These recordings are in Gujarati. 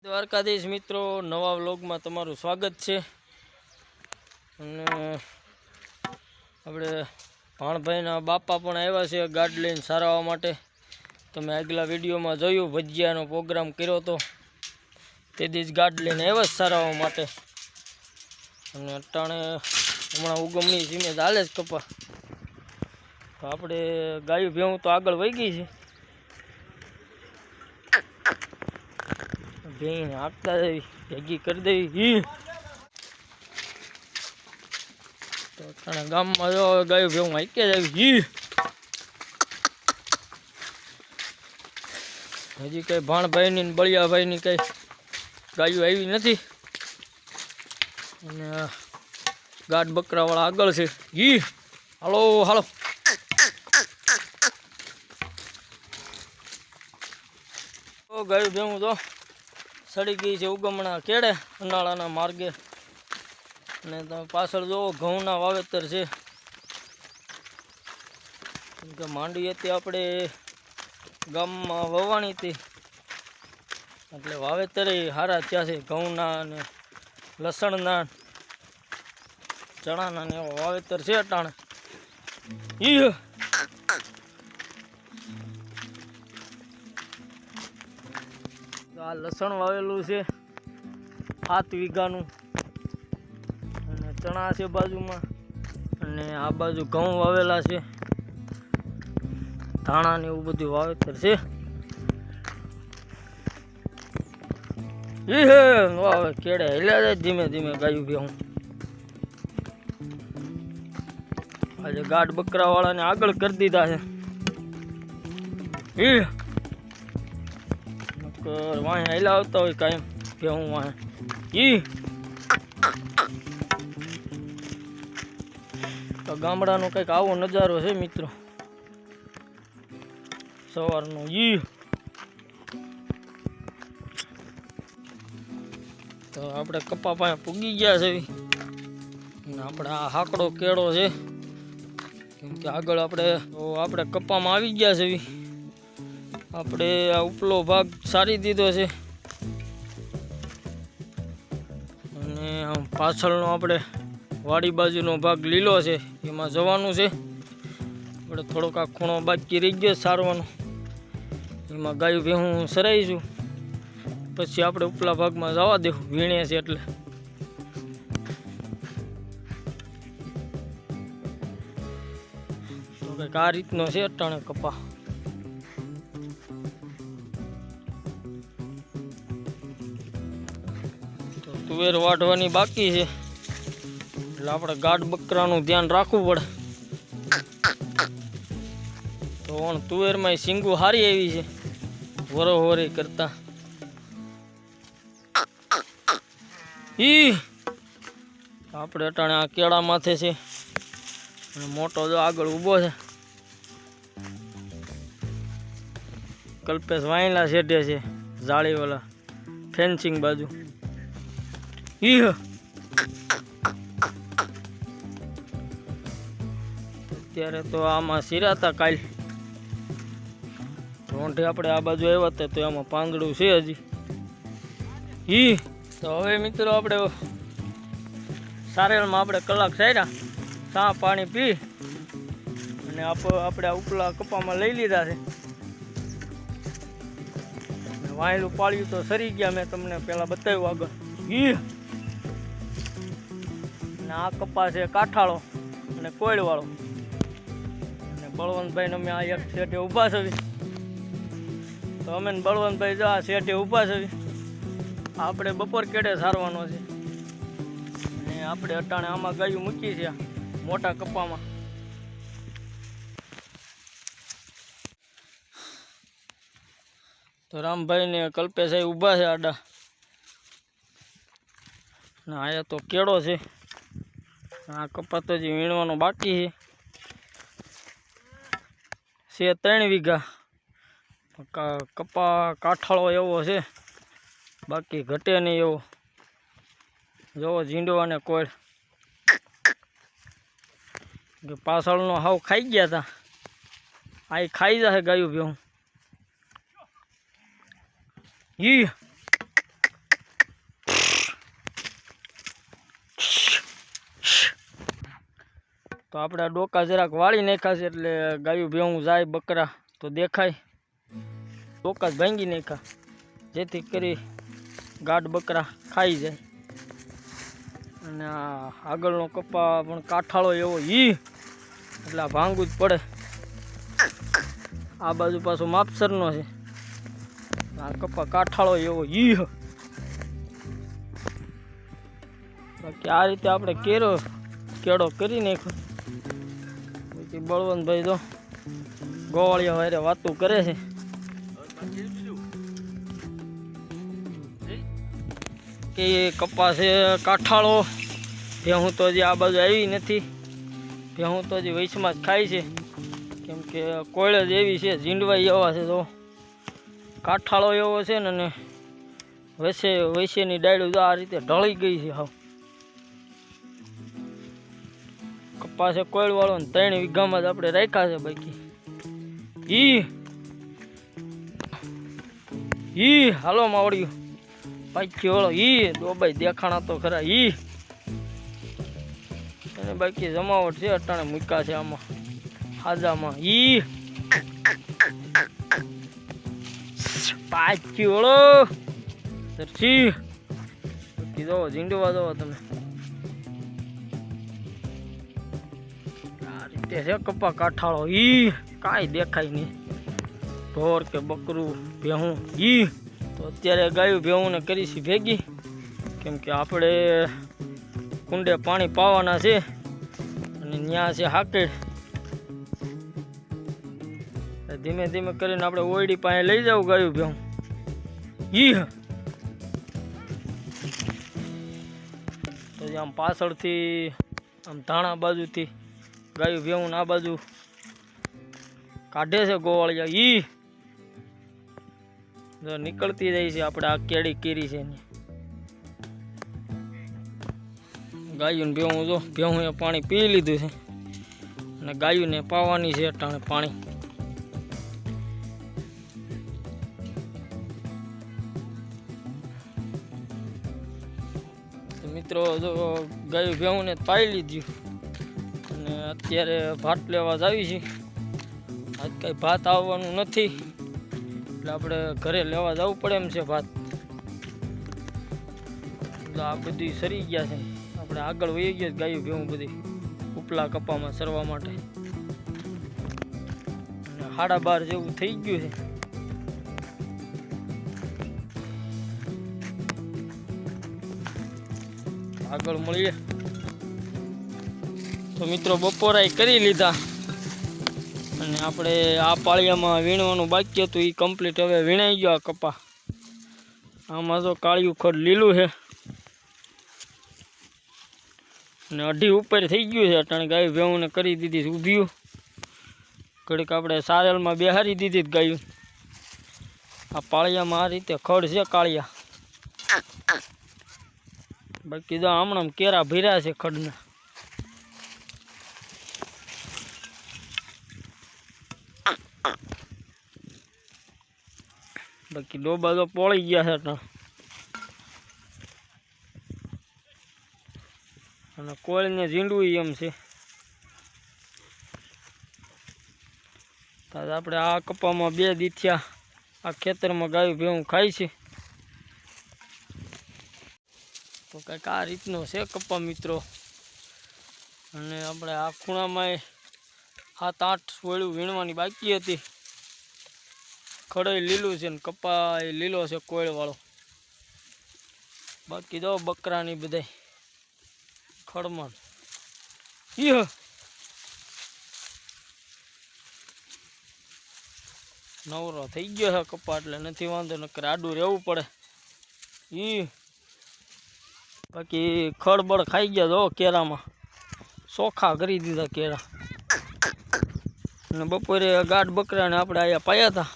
દ્વારકાધીશ મિત્રો, નવા વ્લોગમાં તમારું સ્વાગત છે। અને આપણે ભાણભાઈના બાપા પણ આવ્યા છે ગાડ લઈને સારવા માટે। તમે આગલા વિડીયોમાં જોયું, ભજીયાનો પ્રોગ્રામ કર્યો હતો, તેથી જ ગાડ લઈને આવ્યા સારવા માટે। અને અટાણે હમણાં ઉગમણી સીમે ચાલે જ કપા, તો આપણે ગાયું ભેવું તો આગળ વહી ગઈ છે। ભેઈને હાંકતા દેવી, ભેગી કરી દેવી। તો અટાણે ગામમાં જો ગાયું ભેવું હાંકે જ આવી। હજી કઈ ભાણભાઈની ને બળિયાભાઈની કઈ ગાયું આવી નથી। અને ગાડ બકરાવાળા આગળ છે। હાલો હાલો, ગાયું ભેવું તો સડી ગઈ છે ઉગમણા કેળે ઉનાળાના માર્ગે। અને તમે પાછળ જોવો ઘઉંના વાવેતર છે, કેમ કે માંડવી હતી આપણે ગામમાં વવાણી હતી, એટલે વાવેતર સારા થયા છે। ઘઉંના અને લસણના, ચણાના ને એવા વાવેતર છે અટાણે। આ લસણ વાવેલું છે 7 વીઘાનું, અને ચણા છે બાજુમાં, અને આ બાજુ ઘઉં વાવેલા છે, ધાણા ને એવું બધું વાવેતર છે। વાવે કેળે હેલ્યા જાય ધીમે ધીમે ગાયું ભેવું। આજે ગાઢ બકરા વાળાને આગળ કરી દીધા છે। વાહે હેલા આવતા હોય કાયમ ભેવું વાહે। તો ગામડાનો કંઈક આવો નજારો છે મિત્રો સવારનો। તો આપણે કપા પાસે પૂગી ગયા છે, અને આપણે આ હાકડો કેળો છે, કેમ કે આગળ આપણે કપામાં આવી ગયા છે। આપણે આ ઉપલો ભાગ સારી દીધો છે, અને પાછળનો આપણે વાડી બાજુનો ભાગ લીલો છે, એમાં જવાનું છે। આપણે થોડોક આ ખૂણો બાકી રહી ગયો સારવાનો, એમાં ગાયું ભેહું સરાઈશું, પછી આપણે ઉપલા ભાગમાં જવા દેવું, વીણે છે એટલે। તો કંઈક આ રીતનો છે અટાણે કપા। તો તુવેર વાઢવાની બાકી છે, એટલે આપણે ગાઢ બકરાનું ધ્યાન રાખવું પડે। તો તુવેરમાં સિંગુ સારી આવી છે વરોવરી કરતા। આપણે અટાણે આ કેળા માથે છે, અને મોટો જો આગળ ઊભો છે, કલ્પેશ વાયલા શેઠે છે જાળીવાળા ફેન્સિંગ બાજુ। અત્યારે તો આમાં સિરાતા કાલ રોંઢે આપણે આ બાજુ આવ્યા હતા, તો એમાં પાંદડું છે હજી। તો હવે મિત્રો આપણે સારેલમાં આપણે કલાક સાર્યા, ચા પાણી પી, અને આપણે ઉપલા કપામાં લઈ લીધા છે। વાયલું પાળ્યું તો સરી ગયા, મેં તમને પેલા બતાવ્યું આગળ। અને આ કપા છે કાઠાળો અને કોયલવાળો, અને બળવંતભાઈ અમે આ એક શેઠે ઊભા છે। તો અમે બળવંતભાઈ જો આ શેઠે ઊભા છે, આપણે બપોર કેડે સારવાનો છે, અને આપણે અટાણે આમાં ગાયું મૂકી છે મોટા કપામાં। તો રામભાઈ ને કલ્પેશભાઈ ઊભા છે આડા, અને આયા તો કેળો છે, આ કપા તો હજી વીણવાનો બાકી છે 3 વીઘા। કપા કાઠાળો એવો છે, બાકી ઘટે નહીં એવો। જોવો ઝીંડો અને કોળ પાછળનો હાવ ખાઈ ગયા હતા, આ ખાઈ જશે ગાયું ભેવું। તો આપણે આ ડોકા જરાક વાળી નાખ્યા છે એટલે ગાયું ભેવું જાય બકરા તો દેખાય. ડોકા જ ભાંગી નાખ્યા જેથી કરી ગાઢ બકરા ખાઈ જાય. અને આ આગળનો કપા પણ કાઠાળો એવો એટલે આ ભાંગવું જ પડે. આ બાજુ પાછો માપસરનો છે. આ કપા કાઠાળો એવો બાકી આ રીતે આપણે કેળો કરી નાખ્યો. બાકી બળવંતભાઈ તો ગોવાળિયા વારે વાતું કરે છે. કે કપા છે કાઠાળો. ભેહું તો હજી આ બાજુ આવી નથી. ભેહું તો હજી વૈશમાં જ ખાય છે કેમ કે કોયળ જ એવી છે, ઝીંડવાઈ એવા છે. તો કાઠાળો એવો છે ને અને વૈશેની ડાળું તો આ રીતે ઢળી ગઈ છે. હાવ કપા છે કોયળ વાળો ને 3 વીઘામાં જ આપણે રાખ્યા છે. બાકી હાલો માવડ્યું પાછી વાળો દોબાઈ દેખાણા તો ખરા. અને બાકી જમાવટ છે અટાણે મૂક્યા છે આમાં હાજામાં. પાછી વળો સરસી દો ઝીંડવા દો તમે. આ રીતે છે કપા કાઠાળો. કાંઈ દેખાય નહીં. ઢોર કે બકરું ભેહું તો અત્યારે ગાયું ભેહું ને કરીશી ભેગી કેમ કે આપણે કુંડે પાણી પાવાના છે અને ત્યાં છે હાકેડ. ધીમે ધીમે કરીને આપણે ઓયડી પાસે લઈ જાવ ગાયું ભેહું. તો આમ પાછળથી આમ ધાણા બાજુથી ગાયું ભેહું આ બાજુ કાઢે છે ગોવાળિયા. જો નીકળતી જાય છે આપણે આ કેળી કેરી છે ગાયું ભેહું. જો ભેહું એ પાણી પી લીધું છે અને ગાયું ને પાવાની છે અટાણે પાણી. મિત્રો જો ગાયું ભેહું ને પાઈ લીધું અને અત્યારે ભાત લેવા જ આવી છે. આજ કઈ ભાત આવવાનું નથી એટલે આપણે ઘરે લેવા જવું પડે એમ છે ભાત. આ બધી સરી ગયા છે. આપણે આગળ વહી ગયા ગાયું ભેહું બધી ઉપલા કપામાં સરવા માટે. 12:30 જેવું થઈ ગયું છે. આગળ મળીએ. તો મિત્રો બપોરાય કરી લીધા અને આપણે આ પાળિયામાં વીણવાનું બાકી હતું એ કમ્પ્લીટ હવે વીણાઈ ગયો. આ કપા આમાં તો કાળિયું ખડ લીલું છે અને 2.5 ઉપર થઈ ગયું છે. અટાણે ગાયું ભેહું ને કરી દીધી ઊભ્યું. ઘડીક આપણે સારેલમાં બેહારી દીધી ગાયું. આ પાળિયામાં આ રીતે ખડ છે કાળિયા. બાકી તો હમણાં કેરા ભર્યા છે ખડના. બાકી ડોબા તો પોળી ગયા છે અને કોળને ઝીંડવું એમ છે. આપણે આ કપામાં 2 દી થયા આ ખેતરમાં ગાયું ભેહું ખાય છે. તો કંઈક આ રીતનો છે કપા મિત્રો. અને આપણે આ ખૂણામાં 7-8 વળું વીણવાની બાકી હતી. ખડોય લીલું છે ને કપા લીલો છે કોયળ વાળો. બાકી દો બકરાની બધાય ખડમાં નવરો થઈ ગયો છે કપા એટલે નથી વાંધો. નકર આડું રહેવું પડે. બાકી ખડબડ ખાઈ ગયા જો કેરામાં ચોખા કરી દીધા કેરા. અને બપોરે ગાઢ બકરાને આપણે અહીંયા પાયા હતા.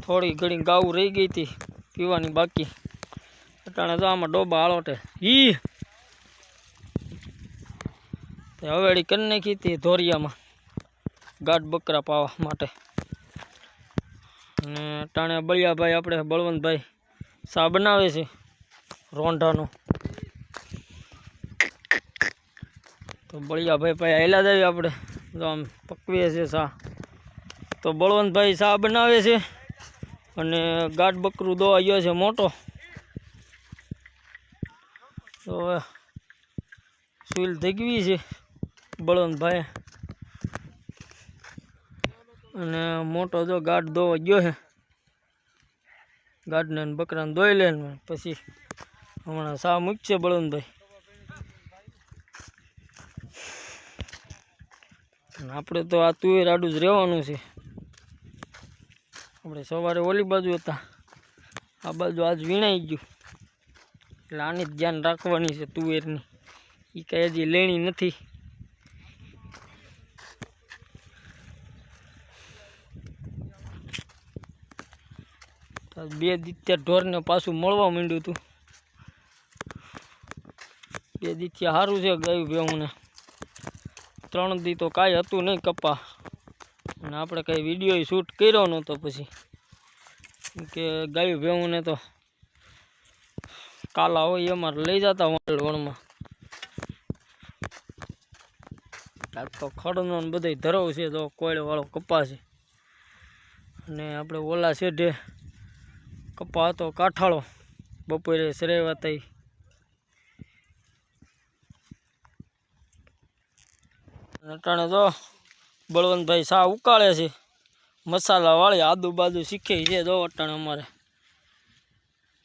થોડી ઘણી ગાવું રહી ગઈ હતી પીવાની બાકી. અટાણે તો આમાં ડોબા હાલોટે હવેડી કરી નાખી હતી ધોરિયામાં ગાઢ બકરા પાવા માટે. અને અટાણે બળિયાભાઈ આપણે બળવંતભાઈ સા બનાવે છે રોંઢાનો. તો તો બળિયા ભાઈ પાસે હેલા જ આવી આપણે તો આમ પકવીએ છીએ શા. તો બળવંતભાઈ શા બનાવે છે અને ગાઢ બકરું દોવા ગયો છે મોટો. તો હવે સુઈલ થઈ ગઈ છે બળવંતભાઈ અને મોટો જો ગાઢ દોવા ગયો છે. ગાઢને બકરાને દોઈ લે ને પછી હમણાં શા મૂકશે બળવંતભાઈ. આપણે તો આ તુવેર આડું જ રહેવાનું છે. આપણે સવારે ઓલી બાજુ હતા, આ બાજુ આજ વીણાઈ ગયું એટલે આની જ ધ્યાન રાખવાની છે તુવેરની. એ કાંઈ હજી લેણી નથી. બે દીત્યા ઢોરને પાછું મળવા માંડ્યું હતું. બે દીત્યા સારું છે ગાયું ભેહુંને. 3 દી તો કાંઈ હતું નહીં કપા અને આપણે કાંઈ વિડીયો શૂટ કર્યો નહોતો પછી કે ગાયું ભેહુંને તો કાલા હોય અમારે લઈ જતા વણમાં. આજ તો ખડનો ને બધો ધરવ છે તો કોયળવાળો કપા છે અને આપણે ઓલા શેઢે કપા હતો કાઠાળો બપોરે સરેવા હતા. અટાણે તો બળવંતભાઈ શા ઉકાળે છે મસાલા વાળી આદુ બાદુ શીખે છે. જો અટાણે અમારે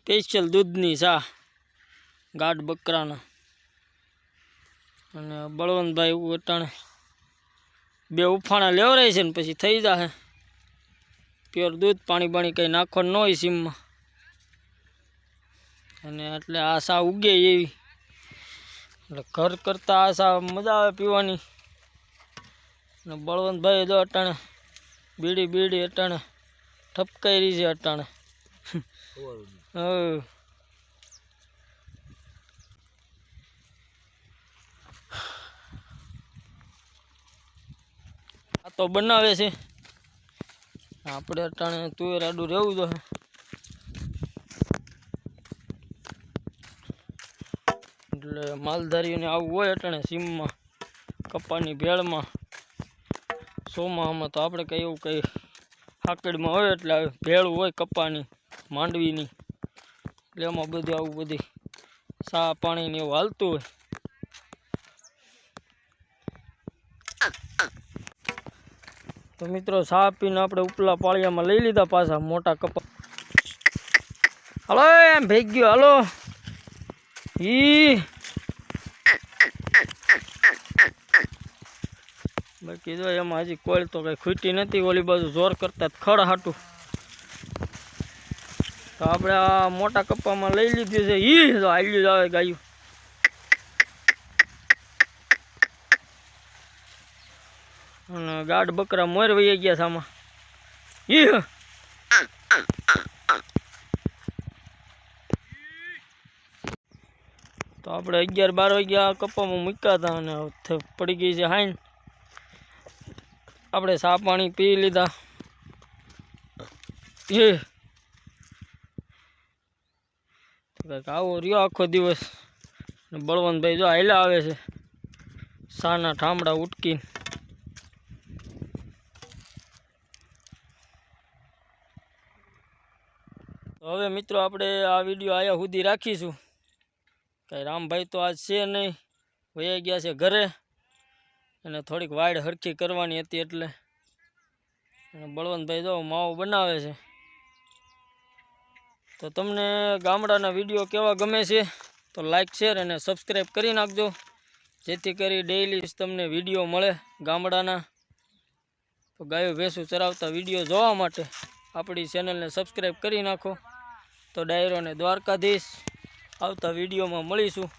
સ્પેશિયલ દૂધની શા ગાઢ બકરાના. અને બળવંતભાઈ અટાણે 2 ઉફાણા લેવરાય છે ને પછી થઈ જશે પ્યોર દૂધ. પાણી બાણી કંઈ નાખવાનું ન હોય સીમમાં અને એટલે આ શા ઉગે એવી એટલે ઘર કરતાં આ શા મજા આવે પીવાની. અને બળવંતભાઈ જો અટાણે બીડી અટાણે ઠપકાઈ છે અટાણે. આ તો બનાવે છે. આપણે અટાણે તુવેર આડું રહેવું જોઈએ. એટલે માલધારીઓને આવું હોય અટાણે સીમમાં કપાની ભેળમાં ચોમાસામાં તો આપણે કંઈ એવું કંઈ હાકડીમાં હોય એટલે ભેળું હોય કપાની માંડવીની એટલે એમાં બધું આવું બધી સા પાણીને એવું હાલતું હોય. તો મિત્રો સા પીને આપણે ઉપલા પાળિયામાં લઈ લીધા પાછા મોટા કપા. હાલો એમ ભેગ ગયો હાલો. બાકી જો એમાં હજી કોઈ તો કઈ ખૂટી નથી. ઓલી બાજુ જોર કરતા ખડ હાટું તો આપણે આ મોટા કપામાં લઈ લીધું છે. તો આલ્યું જ આવે ગાયું. અને ગાઢ બકરા મોર વહી ગયા સામા. તો આપણે 11-12 વાગ્યા કપામાં મૂક્યા હતા અને પડી ગઈ છે હાઈન. આપણે સા પાણી પી લીધા. કંઈક આવો રહ્યો આખો દિવસ. બળવંતભાઈ જો હાલ્યા આવે છે સાના ઠામડા ઉટકીને. હવે મિત્રો આપણે આ વિડીયો આયા સુધી રાખીશું. કાંઈ રામભાઈ તો આજ છે નહીં, વયા ગયા છે ઘરે અને થોડીક વાડ હરખી કરવાની હતી એટલે. અને બળવંતભાઈ જો માવો બનાવે છે. તો તમને ગામડાના વિડીયો કેવા ગમે છે તો લાઈક શેર અને સબસ્ક્રાઈબ કરી નાખજો, જેથી કરી ડેઈલી તમને વિડીયો મળે ગામડાના. તો ગાયો ભેંસું ચરાવતા વિડીયો જોવા માટે આપણી ચેનલને સબસ્ક્રાઈબ કરી નાખો. તો ડાયરો ને દ્વારકાધીશ આવતા વિડીયોમાં મળીશું.